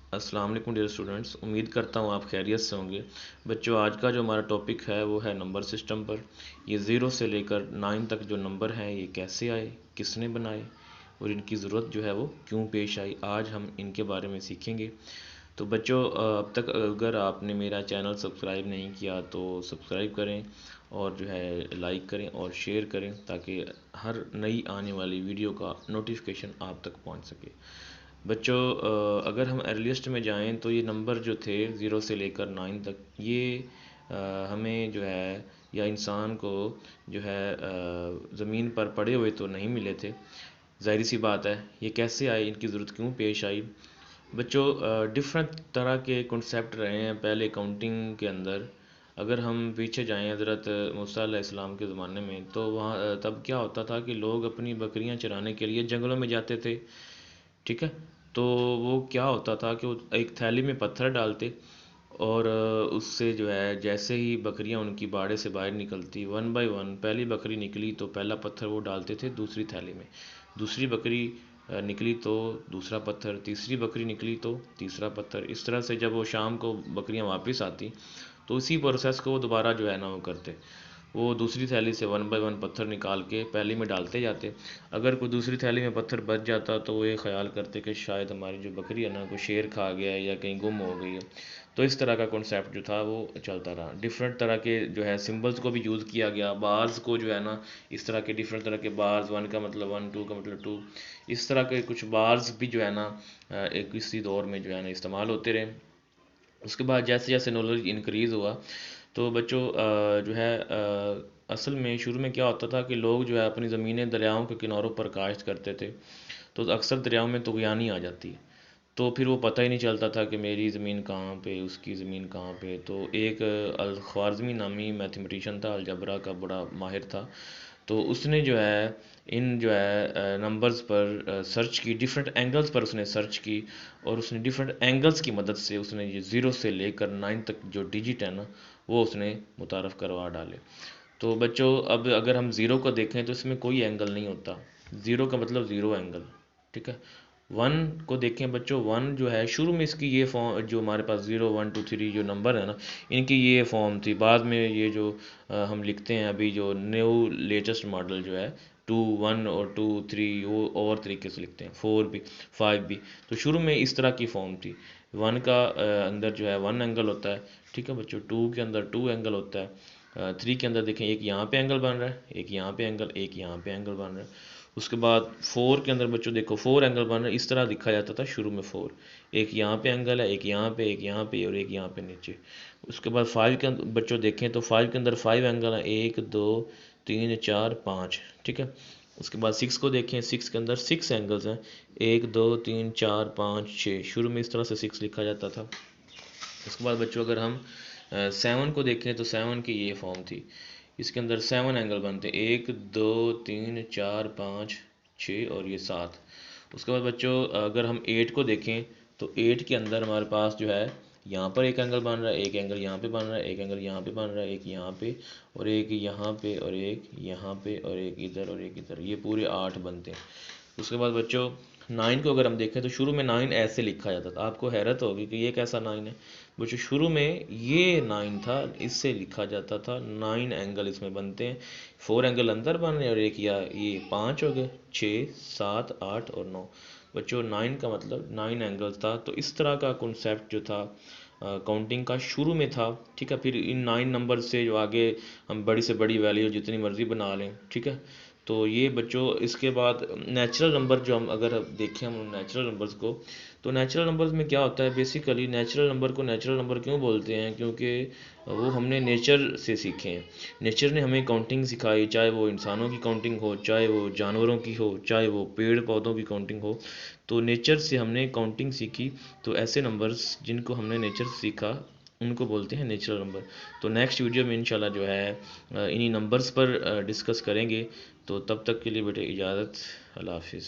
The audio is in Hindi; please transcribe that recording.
अस्सलाम वालेकुम डियर स्टूडेंट्स, उम्मीद करता हूँ आप खैरियत से होंगे। बच्चों, आज का जो हमारा टॉपिक है वो है नंबर सिस्टम पर। ये ज़ीरो से लेकर 9 तक जो नंबर हैं ये कैसे आए, किसने बनाए और इनकी ज़रूरत जो है वो क्यों पेश आई, आज हम इनके बारे में सीखेंगे। तो बच्चों, अब तक अगर आपने मेरा चैनल सब्सक्राइब नहीं किया तो सब्सक्राइब करें और जो है लाइक करें और शेयर करें ताकि हर नई आने वाली वीडियो का नोटिफिकेशन आप तक पहुंच सके। बच्चों, अगर हम अर्लीस्ट में जाएं तो ये नंबर जो थे 0 से लेकर 9 तक, ये हमें जो है या इंसान को जो है ज़मीन पर पड़े हुए तो नहीं मिले थे। ज़ाहिर सी बात है, ये कैसे आए, इनकी ज़रूरत क्यों पेश आई। बच्चों, डिफरेंट तरह के कॉन्सेप्ट रहे हैं पहले काउंटिंग के अंदर। अगर हम पीछे जाएं हज़रत मूसा अलैहिस्सलाम के ज़माने में, तो वहाँ तब क्या होता था कि लोग अपनी बकरियां चराने के लिए जंगलों में जाते थे। ठीक है। तो वो क्या होता था कि वो एक थैली में पत्थर डालते और उससे जो है जैसे ही बकरियां उनकी बाड़े से बाहर निकलती, वन बाय वन पहली बकरी निकली तो पहला पत्थर वो डालते थे दूसरी थैली में, दूसरी बकरी निकली तो दूसरा पत्थर, तीसरी बकरी निकली तो तीसरा पत्थर। इस तरह से जब वो शाम को बकरियां वापस आती तो उसी प्रोसेस को वो दोबारा जो है ना वो करते। वो दूसरी थैली से वन बाय वन पत्थर निकाल के पहली में डालते जाते। अगर कोई दूसरी थैली में पत्थर बच जाता तो वो ये ख्याल करते कि शायद हमारी जो बकरी है ना कोई शेर खा गया है या कहीं गुम हो गई है। तो इस तरह का कॉन्सेप्ट जो था वो चलता रहा। डिफरेंट तरह के जो है सिंबल्स को भी यूज़ किया गया, बार्स को जो है ना इस तरह के डिफरेंट तरह के बार्स, वन का मतलब वन, टू का मतलब टू, इस तरह के कुछ बार्स भी जो है ना एक इसी दौर में जो है ना इस्तेमाल होते रहे। उसके बाद जैसे जैसे नॉलेज इंक्रीज़ हुआ तो बच्चों जो है असल में शुरू में क्या होता था कि लोग जो है अपनी ज़मीनें दरियाओं के किनारों पर काश्त करते थे। तो अक्सर दरियाओं में तुग़यानी आ जाती है, तो फिर वो पता ही नहीं चलता था कि मेरी ज़मीन कहाँ पे, उसकी ज़मीन कहाँ पे। तो एक अल ख्वारिज़मी नामी मैथमेटिशियन था, अलजबरा का बड़ा माहिर था। तो उसने जो है इन जो है नंबर्स पर सर्च की, डिफरेंट एंगल्स पर उसने सर्च की और उसने डिफरेंट एंगल्स की मदद से उसने ये 0 से लेकर 9 तक जो डिजिट है ना वो उसने मुतारफ़ करवा डाले। तो बच्चों, अब अगर हम ज़ीरो को देखें तो इसमें कोई एंगल नहीं होता। ज़ीरो का मतलब ज़ीरो एंगल। ठीक है। वन को देखें बच्चों, वन जो है शुरू में इसकी ये फॉर्म, जो हमारे पास 0 1 2 3 जो नंबर है ना इनकी ये फॉर्म थी। बाद में ये जो हम लिखते हैं अभी जो न्यू लेटेस्ट मॉडल जो है 2 1 और 2 3 वो और तरीके से लिखते हैं, 4 भी 5 भी। तो शुरू में इस तरह की फॉर्म थी। वन का अंदर जो है वन एंगल होता है। ठीक है बच्चों। टू के अंदर टू एंगल होता है। थ्री के अंदर देखें एक यहाँ पे एंगल बन रहा है, एक यहाँ पे एंगल, एक यहाँ पे एंगल बन रहा है। उसके बाद फोर के अंदर बच्चों देखो फोर एंगल बन रहा है। इस तरह दिखा जाता था शुरू में फोर, एक यहाँ पे एंगल है, एक यहाँ पे, एक यहाँ पे और एक यहाँ पे नीचे। उसके बाद फाइव के अंदर बच्चों देखें तो फाइव के अंदर फाइव एंगल है, 1 2 3 4 5। ठीक है। उसके बाद सिक्स को देखें, सिक्स के अंदर सिक्स एंगल्स हैं, 1 2 3 4 5 6। शुरू में इस तरह से सिक्स लिखा जाता था। उसके बाद बच्चों अगर हम सेवन को देखें तो सेवन की ये फॉर्म थी। इसके अंदर सेवन एंगल बनते, 1 2 3 4 5 6 और ये सात। उसके बाद बच्चों अगर हम एट को देखें तो एट के अंदर हमारे पास जो है यहाँ पर एक एंगल बन रहा है, एक एंगल यहाँ पे बन रहा है, एक एंगल यहाँ पे बन रहा है, एक यहाँ पे और एक यहाँ पे और एक यहाँ पे और एक इधर और एक इधर। ये पूरे आठ बनते हैं। उसके बाद बच्चों नाइन को अगर हम देखें तो शुरू में नाइन ऐसे लिखा जाता था। आपको हैरत होगी कि ये कैसा नाइन है। बच्चों शुरू में ये नाइन था, इससे लिखा जाता था। नाइन एंगल इसमें बनते हैं, फोर एंगल अंदर बन रहे हैं और एक या ये पाँच हो गए, 6 7 8 और 9। बच्चों नाइन का मतलब नाइन एंगल था। तो इस तरह का कॉन्सेप्ट जो था काउंटिंग का शुरू में था। ठीक है। फिर इन नाइन नंबर से जो आगे हम बड़ी से बड़ी वैल्यू जितनी मर्ज़ी बना लें। ठीक है। तो ये बच्चों इसके बाद नेचुरल नंबर जो हम अगर देखें हम नेचुरल नंबर्स को, तो नेचुरल नंबर्स में क्या होता है, बेसिकली नेचुरल नंबर को नेचुरल नंबर क्यों बोलते हैं, क्योंकि वो हमने नेचर से सीखे हैं। नेचर ने हमें काउंटिंग सिखाई, चाहे वो इंसानों की काउंटिंग हो, चाहे वो जानवरों की हो, चाहे वो पेड़ पौधों की काउंटिंग हो। तो नेचर से हमने काउंटिंग सीखी। तो ऐसे नंबर्स जिनको हमने नेचर से सीखा उनको बोलते हैं नेचुरल नंबर। तो नेक्स्ट वीडियो में इंशाल्लाह जो है इन्हीं नंबर्स पर डिस्कस करेंगे। तो तब तक के लिए बेटे इजाज़त। अल्लाह हाफिज़।